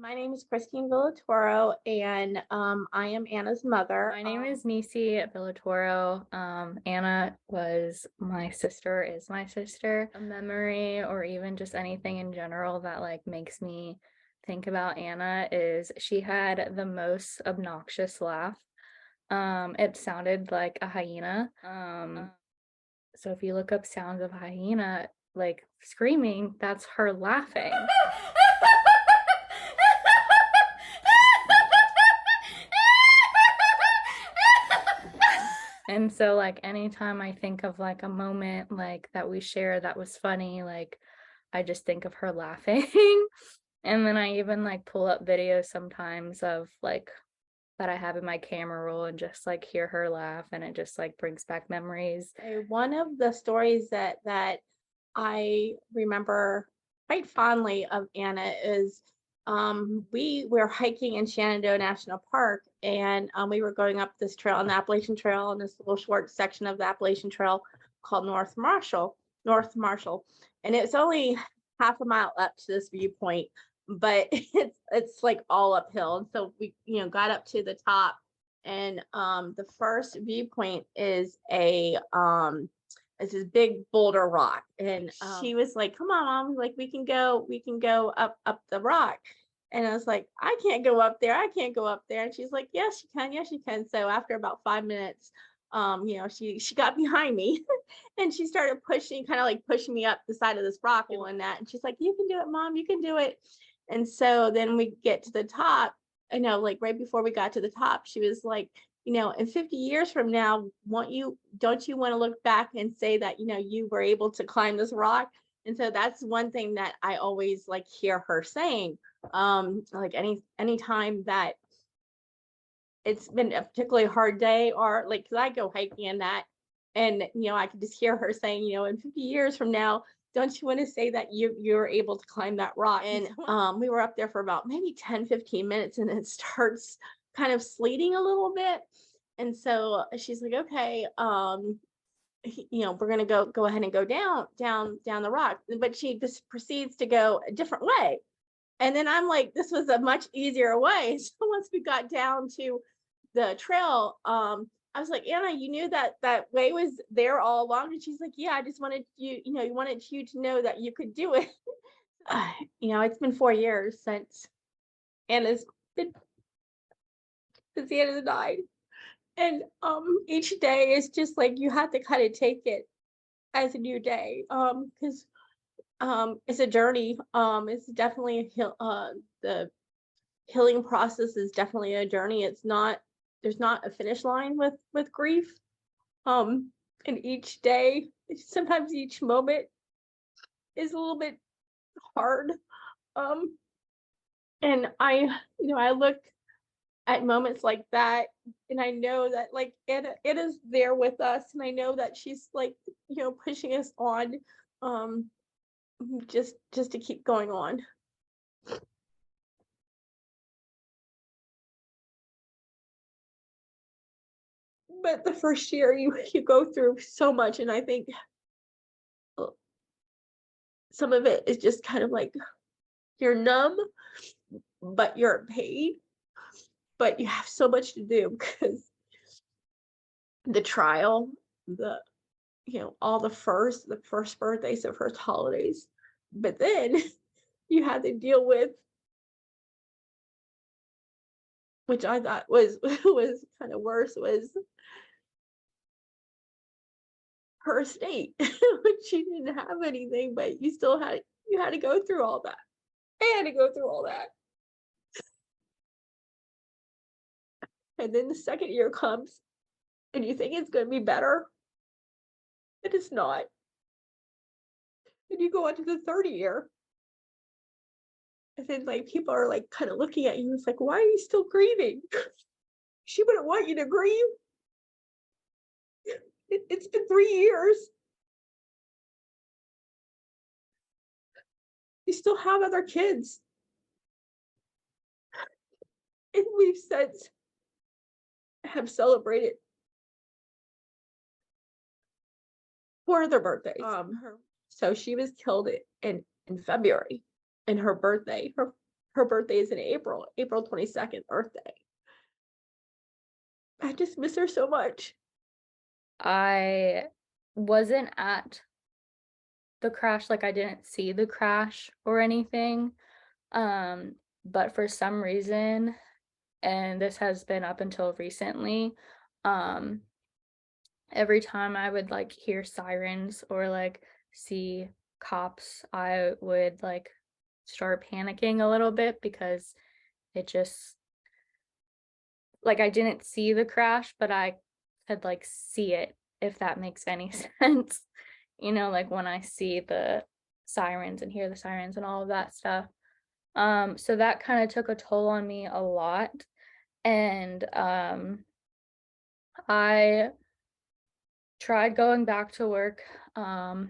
My name is Kristine Villatoro, and I am Anna's mother. My name is Nicie Villatoro. Anna was my sister, is my sister. A memory or even just anything in general that like makes me think about Anna is she had the most obnoxious laugh. It sounded like a hyena. So if you look up sounds of hyena, like screaming, that's her laughing. And so like anytime I think of like a moment like that we share that was funny, like I just think of her laughing. And then I even like pull up videos sometimes of like that I have in my camera roll and just like hear her laugh, and it just like brings back memories. One of the stories that I remember quite fondly of Anna is we were hiking in Shenandoah National Park, and we were going up this trail on the Appalachian Trail, in this little short section of the Appalachian Trail called North Marshall, and it's only half a mile up to this viewpoint, but it's like all uphill. And so we got up to the top, and the first viewpoint is a it's this big boulder rock, and she was like, come on, mom, like we can go up the rock. And I was like, I can't go up there, I can't go up there. And she's like, yes you can, yes you can. So after about 5 minutes, she got behind me and she started pushing, kind of like pushing me up the side of this rock and that. And she's like, you can do it, mom, you can do it. And so then we get to the top. I know, like right before we got to the top, she was like, in 50 years from now, don't you want to look back and say that, you were able to climb this rock? And so that's one thing that I always like hear her saying. Like any time that it's been a particularly hard day, or like, cause I go hiking and that, and I could just hear her saying, in 50 years from now, don't you want to say that you're able to climb that rock? And we were up there for about maybe 10-15 minutes, and it starts kind of sleeting a little bit. And so she's like, okay, we're gonna go ahead and go down the rock. But she just proceeds to go a different way. And then I'm like, this was a much easier way. So once we got down to the trail, I was like, Anna, you knew that way was there all along? And she's like, yeah, I just wanted you wanted you to know that you could do it. It's been 4 years since Anna's been since Anna died. And each day is just like you have to kind of take it as a new day. Because it's a journey. It's definitely the healing process is definitely a journey. There's not a finish line with grief. And each day, sometimes each moment is a little bit hard. Um, and I look at moments like that, and I know that like it is there with us, and I know that she's like, pushing us on, um, just to keep going on. But the first year you go through so much, and I think some of it is just kind of like you're numb, but you're in pain, but you have so much to do because the trial, the all the first birthdays, the first holidays, but then you had to deal with, which I thought was was kind of worse, was her estate. She didn't have anything, but you had to go through all that. I had to go through all that. And then the second year comes, and you think it's going to be better, but it's not. And you go on to the third year, and then like people are like kind of looking at you. It's like, why are you still grieving? She wouldn't want you to grieve. It's been 3 years. You still have other kids. And we've since have celebrated 4 other birthdays. So she was killed in February, and her birthday, her birthday is in April, April 22nd birthday. I just miss her so much. I wasn't at the crash, like, I didn't see the crash or anything, um, but for some reason, and this has been up until recently, um, every time I would, like, hear sirens or, like, see cops, I would, like, start panicking a little bit because it just like, I didn't see the crash, but I could, like, see it, if that makes any sense. Like, when I see the sirens and hear the sirens and all of that stuff. So that kinda took a toll on me a lot, and, I tried going back to work, I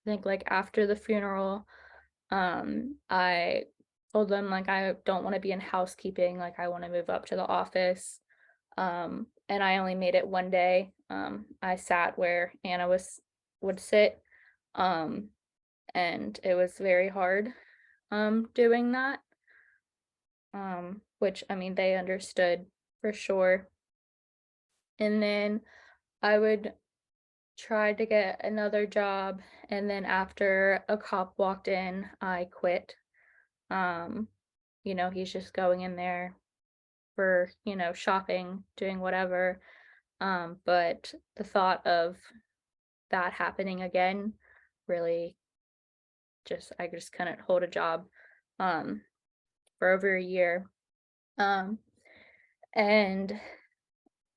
think, like, after the funeral, I told them, like, I don't wanna be in housekeeping, like, I wanna move up to the office. And I only made it one day. I sat where Anna would sit, um, and it was very hard, doing that, which, I mean, they understood for sure. And then I would try to get another job, and then after a cop walked in, I quit. Um, he's just going in there for, shopping, doing whatever. But the thought of that happening again really I just couldn't hold a job um for over a year. Um and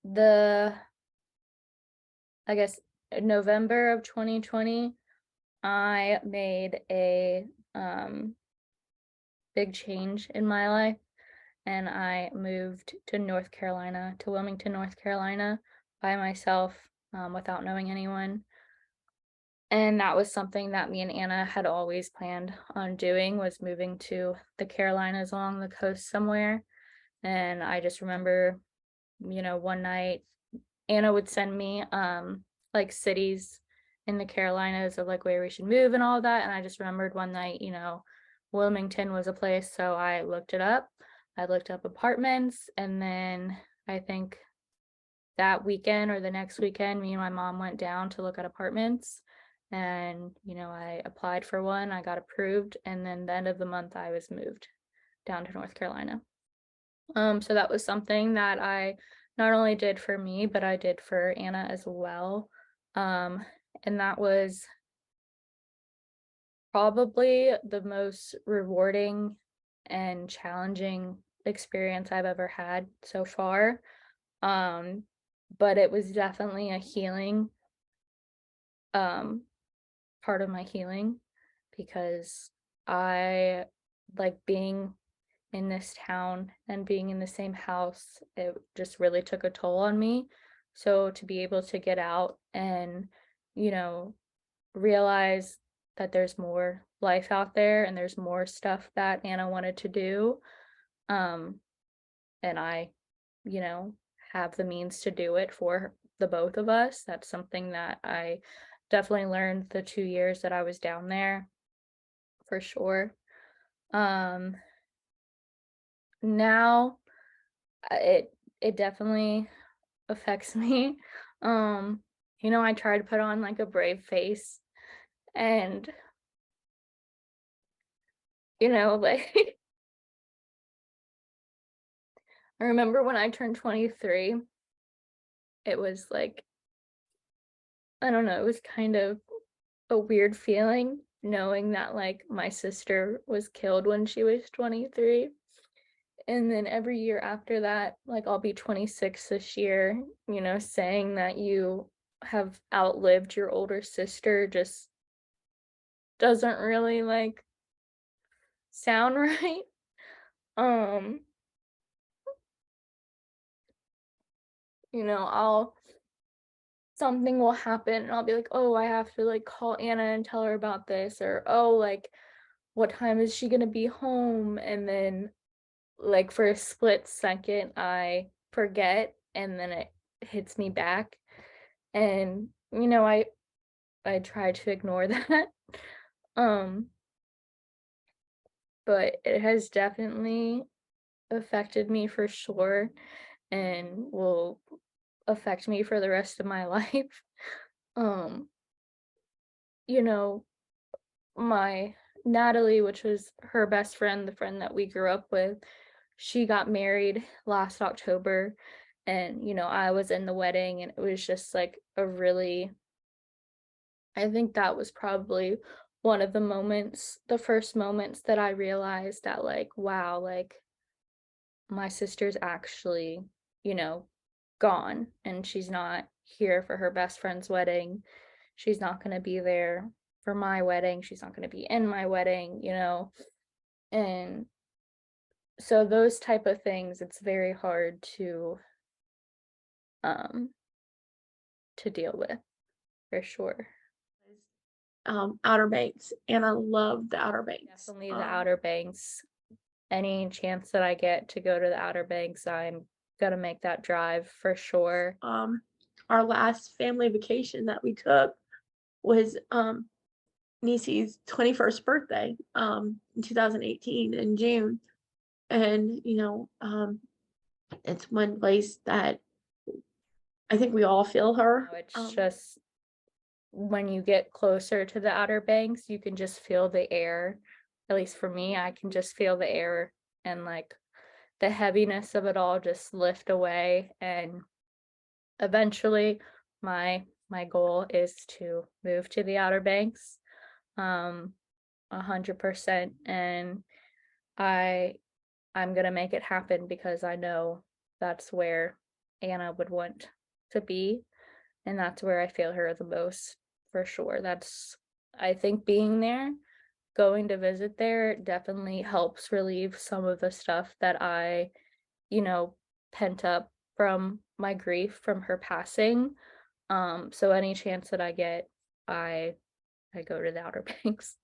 the I guess November of 2020, I made a big change in my life, and I moved to North Carolina, to Wilmington, North Carolina by myself, without knowing anyone. And that was something that me and Anna had always planned on doing, was moving to the Carolinas along the coast somewhere. And I just remember, one night Anna would send me like cities in the Carolinas of like where we should move and all that. And I just remembered one night, Wilmington was a place, so I looked it up. I looked up apartments, and then I think that weekend or the next weekend, me and my mom went down to look at apartments, and I applied for one, I got approved, and then the end of the month I was moved down to North Carolina. So that was something that I not only did for me, but I did for Anna as well. And that was probably the most rewarding and challenging experience I've ever had so far. Um, but it was definitely a healing, um, part of my healing, because I like being in this town and being in the same house, it just really took a toll on me. So to be able to get out and, you know, realize that there's more life out there and there's more stuff that Anna wanted to do, um, and I, you know, have the means to do it for the both of us. That's something that I definitely learned the 2 years that I was down there, for sure. Um, Now, it definitely affects me. Um, I try to put on like a brave face, and like I remember when I turned 23, it was like, I don't know, it was kind of a weird feeling knowing that like my sister was killed when she was 23. And then every year after that, like I'll be 26 this year, saying that you have outlived your older sister just doesn't really like sound right. Um, I'll something will happen and I'll be like, "Oh, I have to like call Anna and tell her about this," or "Oh, like what time is she gonna be home?" And then like for a split second I forget, and then it hits me back. And I try to ignore that. Um but it has definitely affected me for sure and will affect me for the rest of my life. Um, you know, my Natalie, which was her best friend, the friend that we grew up with, she got married last October. And, I was in the wedding, and it was just like a really, I think that was probably one of the first moments that I realized that, like, wow, like my sister's actually, you know, gone and she's not here for her best friend's wedding. She's not going to be there for my wedding. She's not going to be in my wedding. And so those type of things, it's very hard um to deal with for sure. Outer Banks, and I love the Outer Banks. Definitely the Outer Banks. Any chance that I get to go to the Outer Banks, I'm gonna make that drive for sure. Our last family vacation that we took was Nicie's 21st birthday in 2018 in June. And it's one place that I think we all feel her. It's just when you get closer to the Outer Banks, you can just feel the air. At least for me, I can just feel the air and like the heaviness of it all just lift away. And eventually my goal is to move to the Outer Banks, 100%. And I I'm gonna make it happen because I know that's where Anna would want to be, and that's where I feel her the most for sure. I think being there, going to visit there definitely helps relieve some of the stuff that I, you know, pent up from my grief from her passing. So any chance that I get, I go to the Outer Banks.